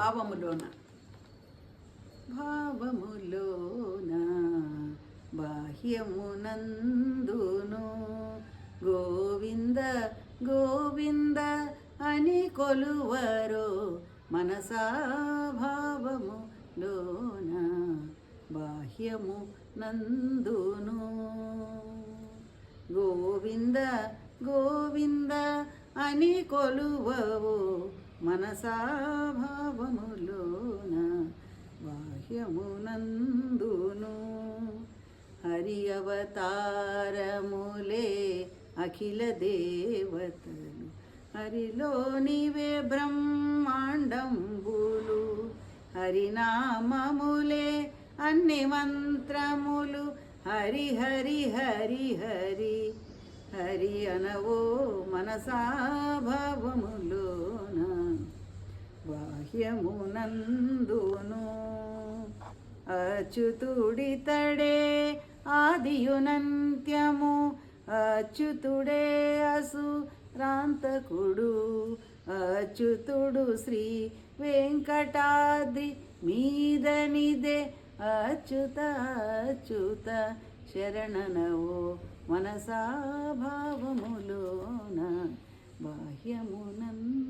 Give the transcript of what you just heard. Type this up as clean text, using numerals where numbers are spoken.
భావములోన బాహ్యమునందును గోవింద గోవింద అని కొలువరో మనసా భావములోన బాహ్యము నందును గోవింద గోవింద అని కొలువవో మనసా భావములోన బాహ్యమునందును హరి అవతారములే అఖిల దేవతలు హరిలోనివే బ్రహ్మాండంబులు హరినామములే అన్ని మంత్రములు హరి హరి హరి హరి హరి అనవో మనసా భావములోన బాహ్యమునందును అచ్యుతుడితడే ఆదియునంత్యము అచ్యుతుడే అసురాంతకుడు అచ్యుతుడు శ్రీ వెంకటాద్రి మీదనిదే అచ్యుత అచ్యుత శరణనవో మనసా భావములోన బాహ్యమునందును.